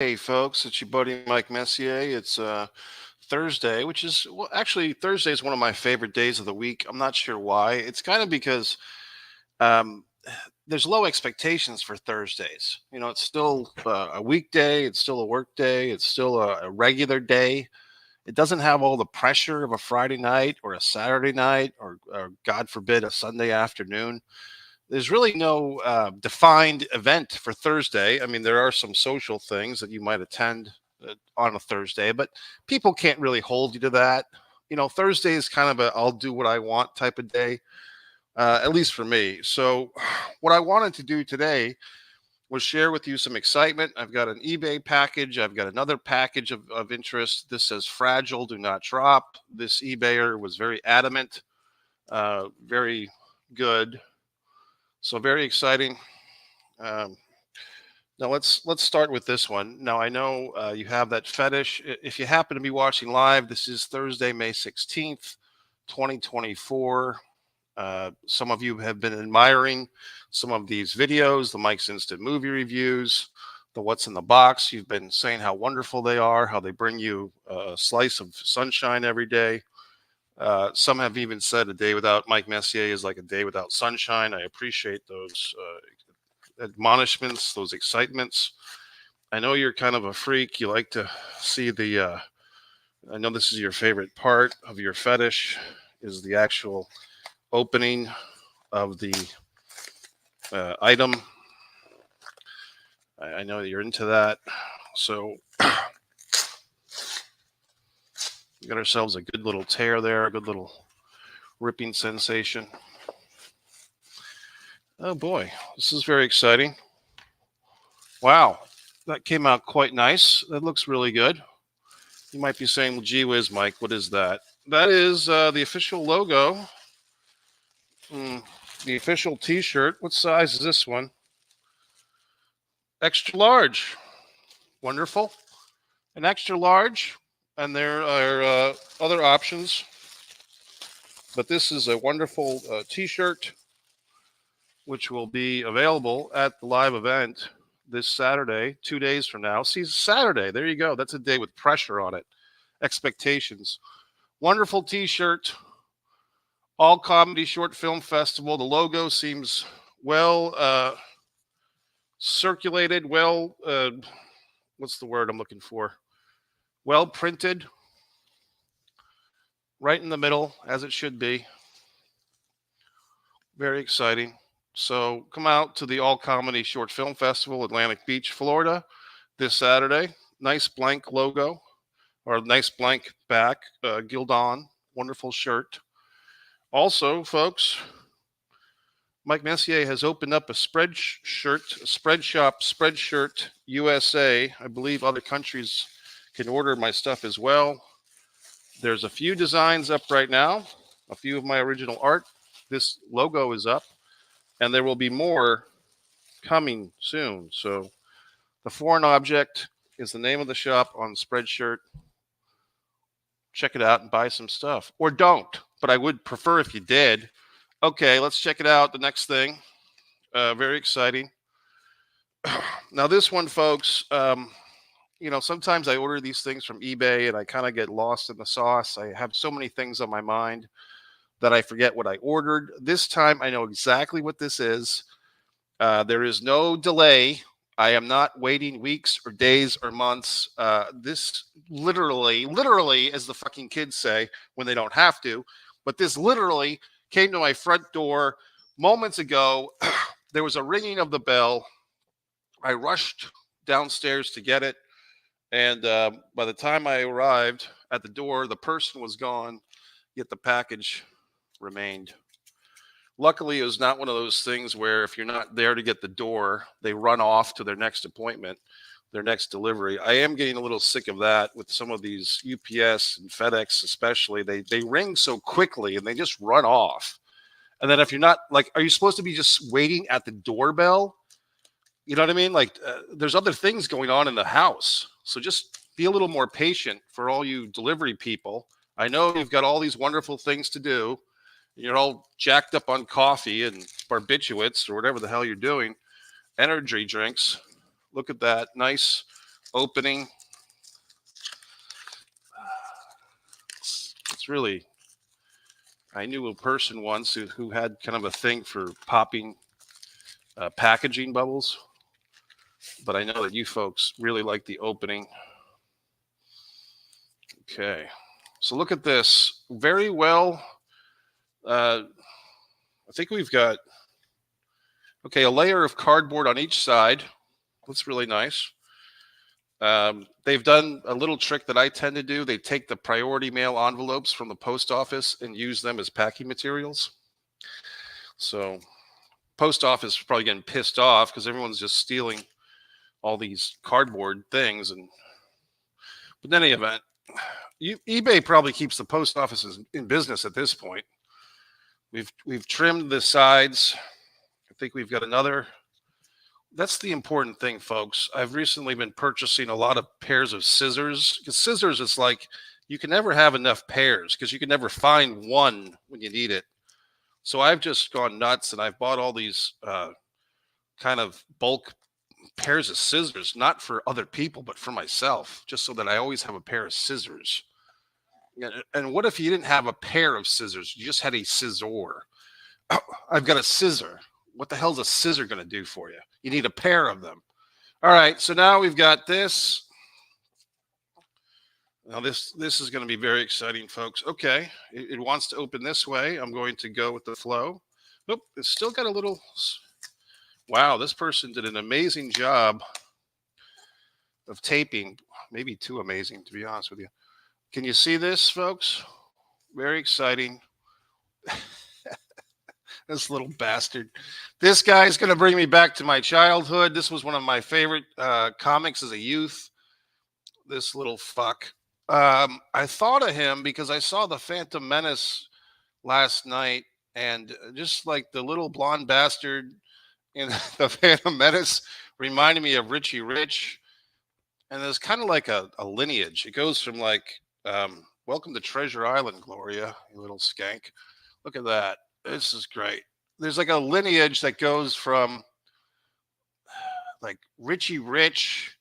Hey folks, it's your buddy Mike Messier. It's Thursday, which is well, actually Thursday is one of my favorite days of the week. I'm not sure why. It's kind of because um, there's low expectations for Thursdays. You know, it's still a weekday, it's still a work day, it's still a regular day. It doesn't have all the pressure of a Friday night or a Saturday night or God forbid, a Sunday afternoon. There's really no defined event for Thursday. I mean, there are some social things that you might attend on a Thursday, but people can't really hold you to that. You know, Thursday is kind of a I'll do what I want type of day, at least for me. So, what I wanted to do today was share with you some excitement. I've got an eBay package. I've got another package of interest. This says fragile, do not drop. This eBayer was very adamant, very good. So very exciting. Um, Now let's start with this one. Now I know you have that fetish. If you happen to be watching live, this is Thursday, May 16th, 2024. Some of you have been admiring some of these videos, the Mike's Instant Movie reviews, the What's in the Box. You've been saying how wonderful they are, how they bring you a slice of sunshine every day. Some have even said a day without Mike Messier is like a day without sunshine. I appreciate those admonishments, those excitements. I know you're kind of a freak. You like to see I know this is your favorite part of your fetish is the actual opening of the item. I know you're into that. So we got ourselves a good little tear there, a good little ripping sensation. Oh boy, this is very exciting. Wow, that came out quite nice. That looks really good. You might be saying, well, gee whiz, Mike, what is that? That is the official logo, the official t-shirt. What size is this one? Extra large. Wonderful. An extra large. And there are other options. But this is a wonderful t-shirt, which will be available at the live event this Saturday, 2 days from now. See, Saturday. There you go. That's a day with pressure on it. Expectations. Wonderful t-shirt. All Comedy Short Film Festival. The logo seems well circulated, well, what's the word I'm looking for? Well printed, right in the middle, as it should be. Very exciting. So come out to the All Comedy Short Film Festival, Atlantic Beach, Florida, this Saturday. Nice blank logo, or nice blank back, Gildon, wonderful shirt. Also, folks, Mike Messier has opened up a spread shop, Spreadshirt USA. I believe other countries can order my stuff as well. There's a few designs up right now, a few of my original art. This logo is up, and there will be more coming soon. So, the Foreign Object is the name of the shop on Spreadshirt. Check it out and buy some stuff, or don't. But I would prefer if you did. Okay, let's check it out. The next thing, very exciting. Now, this one, folks, you know, sometimes I order these things from eBay and I kind of get lost in the sauce. I have so many things on my mind that I forget what I ordered. This time, I know exactly what this is. There is no delay. I am not waiting weeks or days or months. This literally, as the fucking kids say when they don't have to, but this literally came to my front door moments ago. There was a ringing of the bell. I rushed downstairs to get it. And by the time I arrived at the door, the person was gone, yet the package remained. Luckily, it was not one of those things where if you're not there to get the door, they run off to their next appointment, their next delivery. I am getting a little sick of that with some of these UPS and FedEx, especially. They ring so quickly and they just run off. And then if you're not like, are you supposed to be just waiting at the doorbell? You know what I mean? Like there's other things going on in the house. So just be a little more patient for all you delivery people. I know you've got all these wonderful things to do. You're all jacked up on coffee and barbiturates or whatever the hell you're doing. Energy drinks. Look at that. Nice opening. It's really, I knew a person once who had kind of a thing for popping packaging bubbles, but I know that you folks really like the opening. Okay, so look at this. Very well. I think we've got, okay, a layer of cardboard on each side. That's really nice. They've done a little trick that I tend to do. They take the priority mail envelopes from the post office and use them as packing materials. So post office is probably getting pissed off because everyone's just stealing all these cardboard things. But in any event, eBay probably keeps the post offices in business at this point. We've trimmed the sides. I think we've got another. That's the important thing, folks. I've recently been purchasing a lot of pairs of scissors, because scissors is like you can never have enough pairs because you can never find one when you need it. So I've just gone nuts and I've bought all these kind of bulk pairs of scissors, not for other people, but for myself, just so that I always have a pair of scissors. And what if you didn't have a pair of scissors? You just had a scissor. Oh, I've got a scissor. What the hell's a scissor going to do for you? You need a pair of them. All right, so now we've got this. Now this is going to be very exciting, folks. Okay, it wants to open this way. I'm going to go with the flow. Nope, it's still got a little. Wow, this person did an amazing job of taping. Maybe too amazing, to be honest with you. Can you see this, folks? Very exciting. This little bastard. This guy's going to bring me back to my childhood. This was one of my favorite comics as a youth. This little fuck. I thought of him because I saw the Phantom Menace last night, and just like the little blonde bastard in the Phantom Menace reminded me of Richie Rich. And there's kind of like a lineage. It goes from like, welcome to Treasure Island, Gloria, you little skank. Look at that. This is great. There's like a lineage that goes from like Richie Rich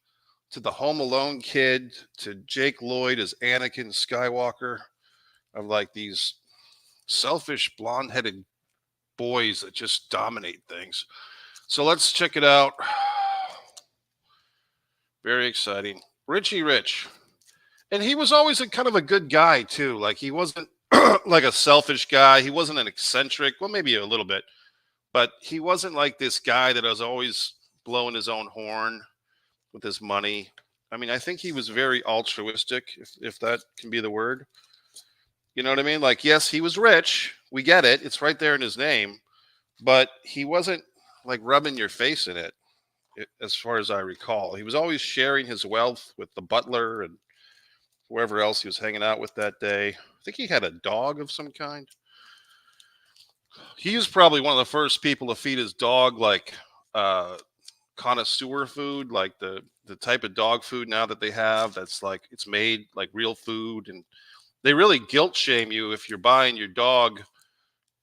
to the Home Alone kid to Jake Lloyd as Anakin Skywalker, of like these selfish blonde-headed boys that just dominate things. So let's check it out. Very exciting. Richie Rich. And he was always a kind of a good guy too. Like he wasn't like a selfish guy. He wasn't an eccentric. Well, maybe a little bit, but he wasn't like this guy that was always blowing his own horn with his money. I mean, I think he was very altruistic, if that can be the word. You know what I mean? Like, yes, he was rich. We get it. It's right there in his name. But he wasn't like rubbing your face in it, as far as I recall. He was always sharing his wealth with the butler and whoever else he was hanging out with that day. I think he had a dog of some kind. He was probably one of the first people to feed his dog like connoisseur food, like the type of dog food now that they have that's like it's made like real food. And they really guilt shame you if you're buying your dog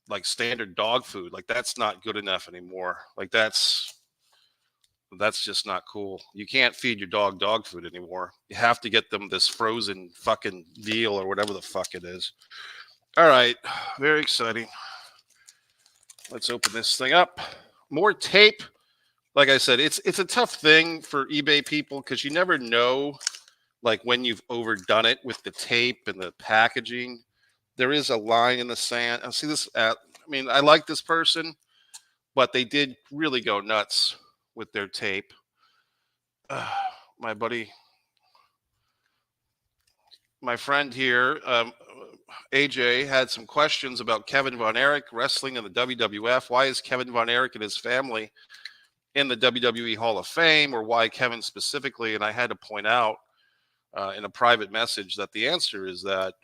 like standard dog food. Like that's not good enough anymore. Like that's just not cool. You can't feed your dog food anymore. You have to get them this frozen fucking deal or whatever the fuck it is. All right, very exciting. Let's open this thing up. More tape. Like I said, it's a tough thing for eBay people because you never know like when you've overdone it with the tape and the packaging. There is a line in the sand. I see this I mean, I like this person, but they did really go nuts with their tape. My buddy, my friend here, AJ, had some questions about Kevin Von Erich wrestling in the WWF. Why is Kevin Von Erich and his family in the WWE Hall of Fame, or why Kevin specifically? And I had to point out in a private message that the answer is that,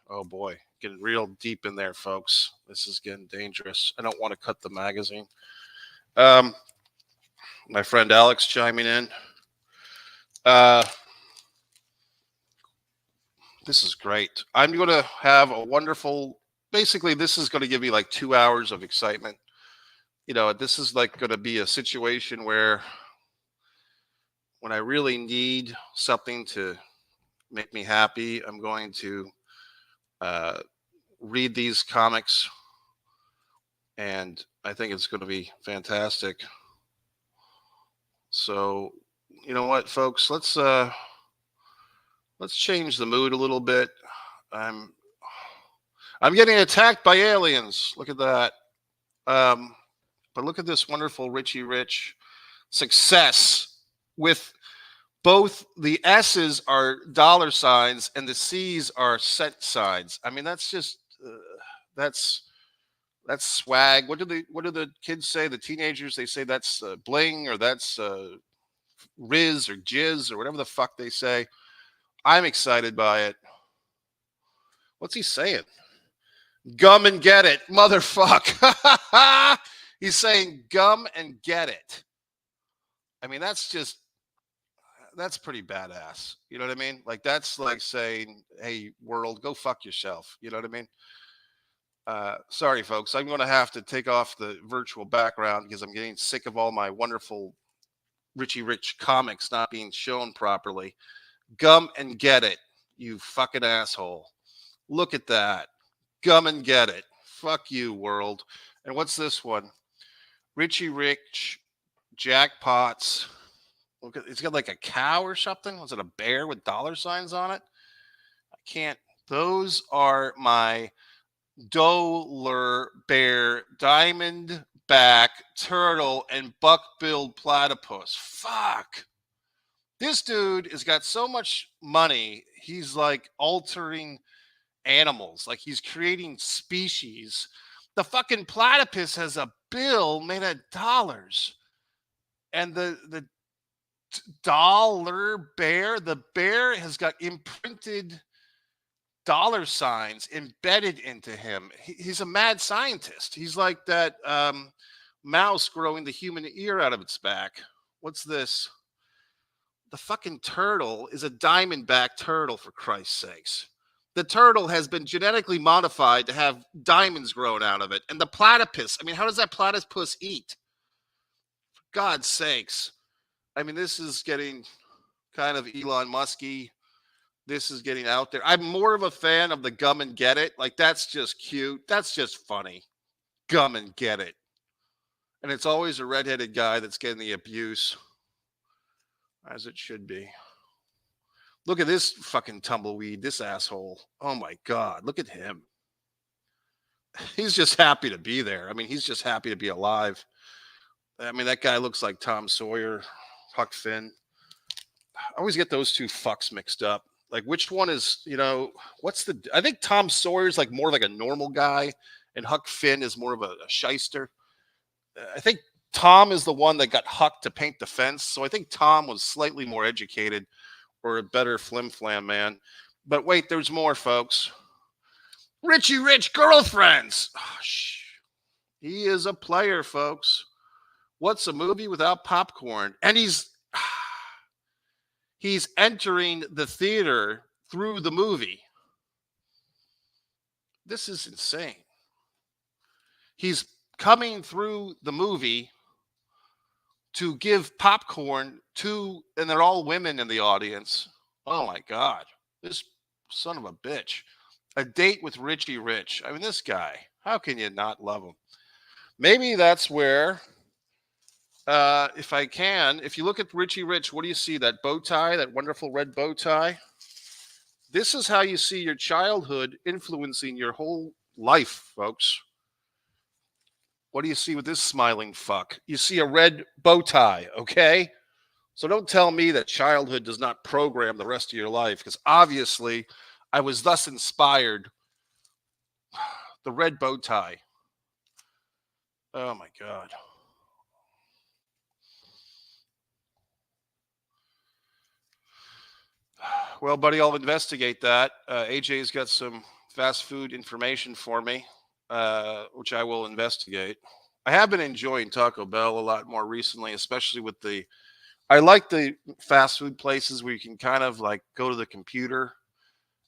oh boy, getting real deep in there, folks. This is getting dangerous. I don't want to cut the magazine. My friend Alex chiming in. This is great. I'm going to have a wonderful, basically, this is going to give me like 2 hours of excitement. You know, this is like going to be a situation where when I really need something to make me happy, I'm going to uh, read these comics, and I think it's going to be fantastic. So, you know what, folks? Let's change the mood a little bit. I'm I'm getting attacked by aliens. Look at that. Um, but look at this wonderful Richie Rich success with both the S's are dollar signs and the C's are cent signs. I mean, that's just that's that's swag. What do the kids say? The teenagers, they say that's bling, or that's Riz or jizz or whatever the fuck they say. I'm excited by it. What's he saying? Gum and get it, motherfuck. He's saying gum and get it. I mean, that's pretty badass. You know what I mean? Like, that's like saying, hey, world, go fuck yourself. You know what I mean? Sorry, folks. I'm going to have to take off the virtual background because I'm getting sick of all my wonderful Richie Rich comics not being shown properly. Gum and get it, you fucking asshole. Look at that. Gum and get it. Fuck you, world. And what's this one? Richie Rich jackpots. Look at, it's got like a cow or something. Was it a bear with dollar signs on it? I can't. Those are my dollar bear, diamond back, turtle, and buck-billed platypus. Fuck. This dude has got so much money. He's like altering animals. Like, he's creating species. The fucking platypus has a bill made of dollars. And the dollar bear, the bear has got imprinted dollar signs embedded into him. He's a mad scientist. He's like that mouse growing the human ear out of its back. What's this? The fucking turtle is a diamondback turtle, for Christ's sakes. The turtle has been genetically modified to have diamonds grown out of it. And the platypus, I mean, how does that platypus eat? For God's sakes. I mean, this is getting kind of Elon Musky. This is getting out there. I'm more of a fan of the gum and get it. Like, that's just cute. That's just funny. Gum and get it. And it's always a redheaded guy that's getting the abuse, as it should be. Look at this fucking tumbleweed, this asshole. Oh my God, look at him. He's just happy to be there. I mean, he's just happy to be alive. I mean, that guy looks like Tom Sawyer, Huck Finn. I always get those two fucks mixed up. Like, which one is, I think Tom Sawyer's like more like a normal guy, and Huck Finn is more of a shyster. I think Tom is the one that got Huck to paint the fence. So I think Tom was slightly more educated or a better flim-flam man. But wait, there's more, folks. Richie Rich girlfriends. Oh, he is a player, folks. What's a movie without popcorn? And he's entering the theater through the movie. This is insane. He's coming through the movie to give popcorn to, and they're all women in the audience. Oh my God, this son of a bitch. A date with Richie Rich. I mean, this guy, how can you not love him? Maybe that's where, if you look at Richie Rich, what do you see? That bow tie, that wonderful red bow tie. This is how you see your childhood influencing your whole life, folks. What do you see with this smiling fuck? You see a red bow tie, okay? So don't tell me that childhood does not program the rest of your life, because obviously I was thus inspired. The red bow tie. Oh my God. Well, buddy, I'll investigate that. AJ's got some fast food information for me, which I will investigate. I have been enjoying Taco Bell a lot more recently, especially with I like the fast food places where you can kind of like go to the computer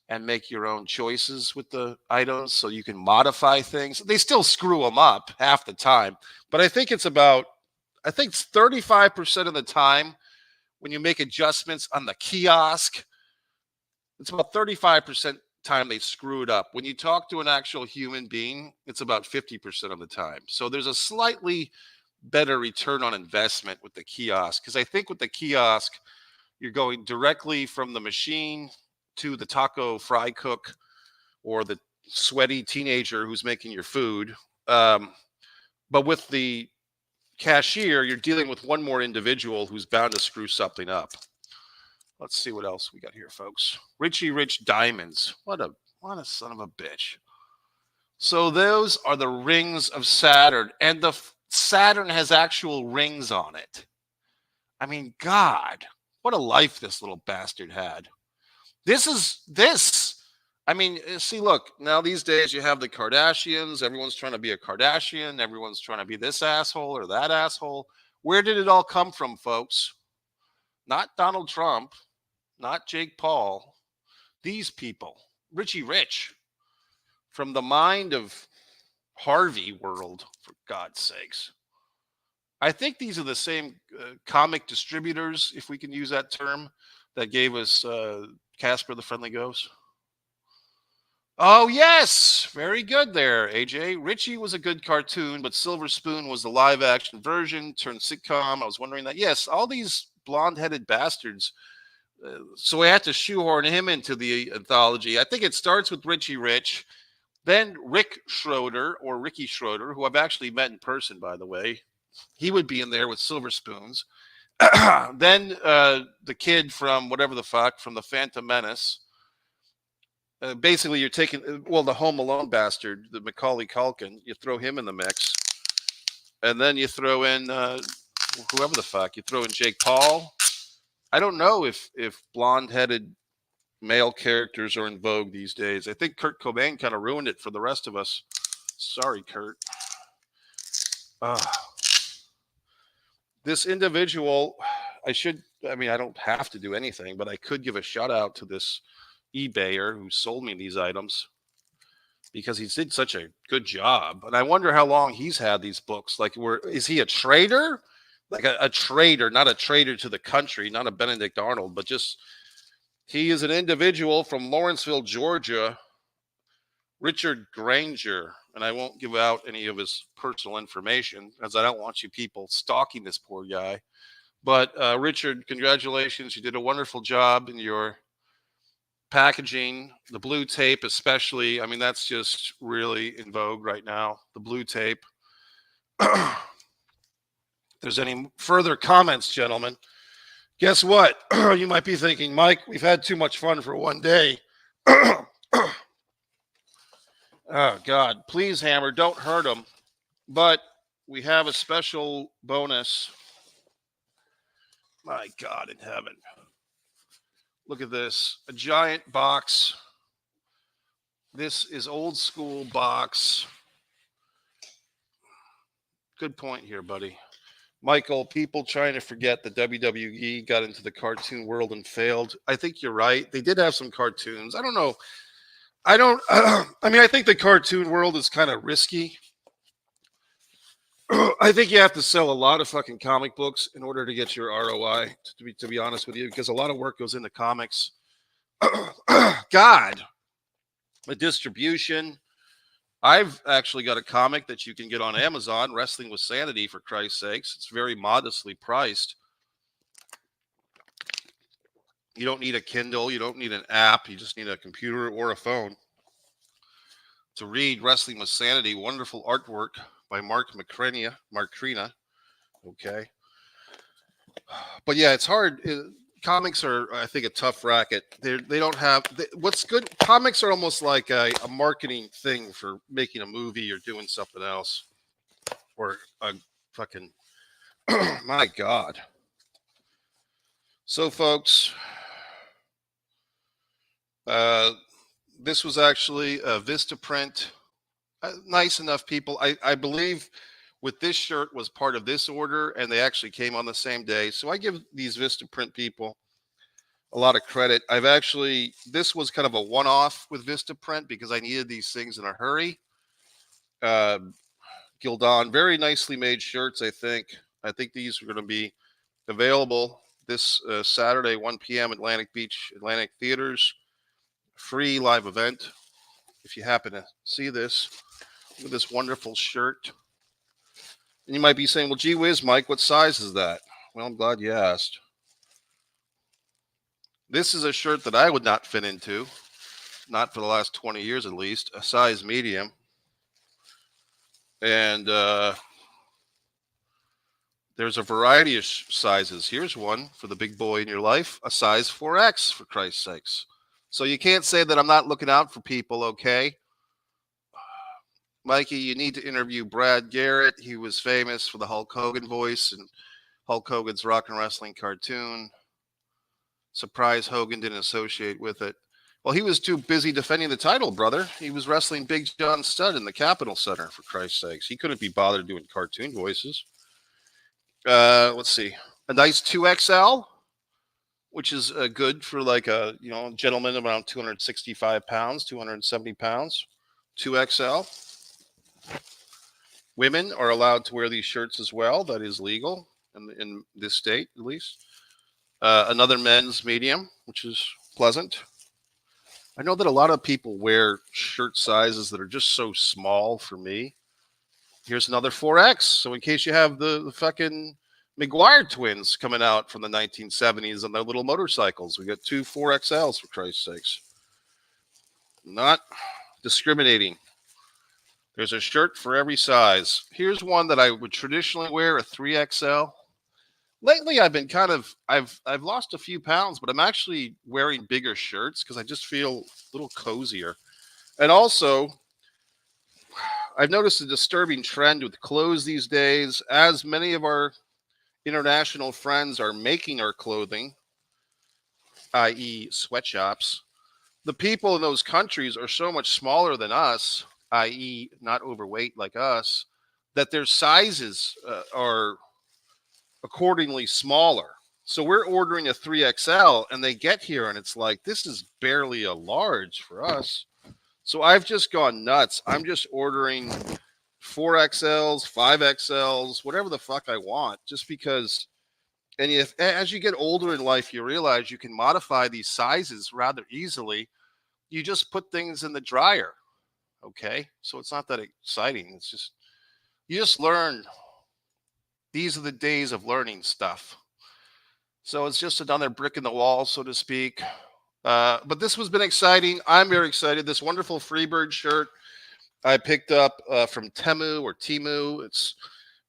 and make your own choices with the items, so you can modify things. They still screw them up half the time, but I think it's 35% of the time when you make adjustments on the kiosk, it's about 35% time they screw it up. When you talk to an actual human being, it's about 50% of the time. So there's a slightly better return on investment with the kiosk, because I think with the kiosk, you're going directly from the machine to the taco fry cook or the sweaty teenager who's making your food. But with the cashier, you're dealing with one more individual who's bound to screw something up. Let's see what else we got here, folks. Richie Rich Diamonds. What a son of a bitch. So those are the rings of Saturn, and the Saturn has actual rings on it. I mean, God, what a life this little bastard had. I mean, see, look, now these days you have the Kardashians. Everyone's trying to be a Kardashian. Everyone's trying to be this asshole or that asshole. Where did it all come from, folks? Not Donald Trump, not Jake Paul. These people, Richie Rich, from the mind of Harvey World, for God's sakes. I think these are the same comic distributors, if we can use that term, that gave us Casper the Friendly Ghost. Oh, yes. Very good there, AJ. Richie was a good cartoon, but Silver Spoon was the live action version turned sitcom. I was wondering that. Yes, all these blonde headed bastards. So we had to shoehorn him into the anthology. I think it starts with Richie Rich, then Rick Schroeder, or Ricky Schroeder, who I've actually met in person, by the way. He would be in there with Silver Spoons. Then the kid from whatever the fuck, from the Phantom Menace. Basically, you're taking, the Home Alone bastard, the Macaulay Culkin. You throw him in the mix. And then you throw in whoever the fuck. You throw in Jake Paul. I don't know if blonde-headed male characters are in vogue these days. I think Kurt Cobain kind of ruined it for the rest of us. Sorry, Kurt. This individual, I don't have to do anything, but I could give a shout out to this eBayer who sold me these items because he did such a good job. And I wonder how long he's had these books. Like, is he a trader? Like a trader, not a traitor to the country, not a Benedict Arnold, but just he is an individual from Lawrenceville, Georgia, Richard Granger. And I won't give out any of his personal information as I don't want you people stalking this poor guy. But Richard, congratulations. You did a wonderful job in your packaging, the blue tape especially. I mean, that's just really in vogue right now, the blue tape. If there's any further comments, gentlemen, guess what? You might be thinking, Mike, we've had too much fun for one day. Oh, God, please, Hammer, don't hurt him. But we have a special bonus. My God in heaven. Look at this, a giant box. This is old school box. Good point here, buddy. Michael, people trying to forget the WWE got into the cartoon world and failed. I think you're right. They did have some cartoons. I don't know. I think the cartoon world is kind of risky. I think you have to sell a lot of fucking comic books in order to get your ROI, to be honest with you, because a lot of work goes into comics. God, the distribution. I've actually got a comic that you can get on Amazon, Wrestling with Sanity, for Christ's sakes. It's very modestly priced. You don't need a Kindle. You don't need an app. You just need a computer or a phone to read Wrestling with Sanity. Wonderful artwork by Mark Macrina. Okay. But yeah, it's hard. Comics are, I think, a tough racket. They don't have what's good. Comics are almost like a marketing thing for making a movie or doing something else, or a fucking my God. So, folks, this was actually a Vistaprint. Nice enough people. I believe with this shirt was part of this order, and they actually came on the same day. So I give these Vistaprint people a lot of credit. This was kind of a one-off with Vistaprint because I needed these things in a hurry. Gildan, very nicely made shirts, I think. I think these are going to be available this Saturday, 1 p.m. Atlantic Beach, Atlantic Theaters. Free live event. If you happen to see this, look at this wonderful shirt. And you might be saying, well, gee whiz, Mike, what size is that? Well, I'm glad you asked. This is a shirt that I would not fit into, not for the last 20 years at least, a size medium. And there's a variety of sizes. Here's one for the big boy in your life, a size 4X, for Christ's sakes. So you can't say that I'm not looking out for people, okay? Mikey, you need to interview Brad Garrett. He was famous for the Hulk Hogan voice and Hulk Hogan's Rock and Wrestling cartoon. Surprise Hogan didn't associate with it. Well, he was too busy defending the title, brother. He was wrestling Big John Studd in the Capitol Center, for Christ's sakes. He couldn't be bothered doing cartoon voices. Let's see. A nice 2XL, which is good for like a gentleman around 265 pounds, 270 pounds. 2XL. Women are allowed to wear these shirts as well. That is legal in this state, at least. Another men's medium, which is pleasant. I know that a lot of people wear shirt sizes that are just so small for me. Here's another 4X. So in case you have the fucking McGuire twins coming out from the 1970s on their little motorcycles, we got two 4XLs, for Christ's sakes. Not discriminating. There's a shirt for every size. Here's one that I would traditionally wear, a 3XL. Lately, I've lost a few pounds, but I'm actually wearing bigger shirts because I just feel a little cozier. And also, I've noticed a disturbing trend with clothes these days, as many of our international friends are making our clothing, i.e. sweatshops. The people in those countries are so much smaller than us, i.e. not overweight like us, that their sizes are accordingly smaller. So we're ordering a 3XL and they get here and it's like, this is barely a large for us. So I've just gone nuts. I'm just ordering 4XLs, 5XLs, whatever the fuck I want, just because. And if as you get older in life, you realize you can modify these sizes rather easily. You just put things in the dryer. Okay. So it's not that exciting. It's just, you just learn. These are the days of learning stuff. So it's just another brick in the wall, so to speak. But this has been exciting. I'm very excited. This wonderful Freebird shirt I picked up from Temu or Temu. It's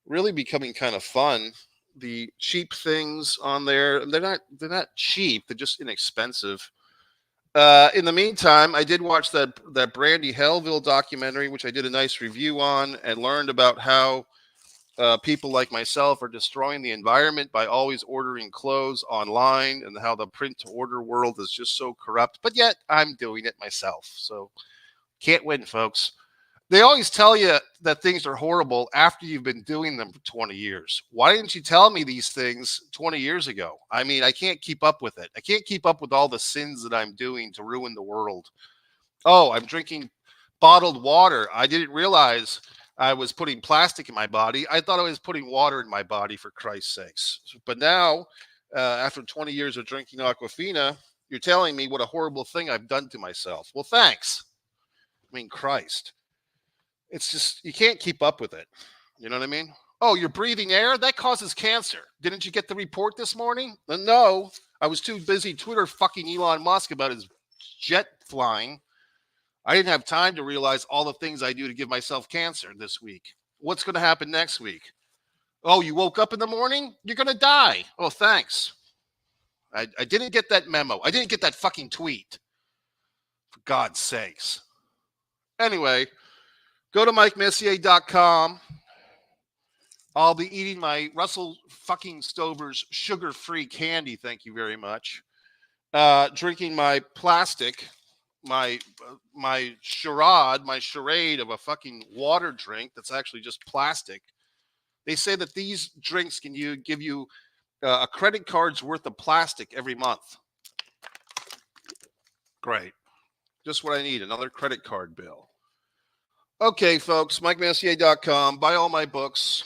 really becoming kind of fun. The cheap things on there, they're not cheap. They're just inexpensive. In the meantime, I did watch that Brandy Hellville documentary, which I did a nice review on, and learned about how people like myself are destroying the environment by always ordering clothes online, and how the print to order world is just so corrupt, but yet I'm doing it myself. So can't win, folks. They always tell you that things are horrible after you've been doing them for 20 years. Why didn't you tell me these things 20 years ago? I mean, I can't keep up with it. I can't keep up with all the sins that I'm doing to ruin the world. Oh, I'm drinking bottled water. I didn't realize I was putting plastic in my body. I thought I was putting water in my body, for Christ's sakes. But now, after 20 years of drinking Aquafina, you're telling me what a horrible thing I've done to myself. Well, thanks. I mean, Christ. It's just, you can't keep up with it. You know what I mean? Oh, you're breathing air? That causes cancer. Didn't you get the report this morning? No, I was too busy Twitter fucking Elon Musk about his jet flying. I didn't have time to realize all the things I do to give myself cancer this week. What's going to happen next week? Oh, you woke up in the morning? You're going to die. Oh, thanks. I didn't get that memo. I didn't get that fucking tweet. For God's sakes. Anyway, go to MikeMessier.com. I'll be eating my Russell fucking Stover's sugar-free candy. Thank you very much. Drinking my plastic, my charade of a fucking water drink that's actually just plastic. They say that these drinks can give you a credit card's worth of plastic every month. Great. Just what I need, another credit card bill. Okay, folks, MikeMessier.com. Buy all my books.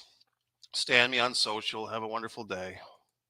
Stand me on social. Have a wonderful day.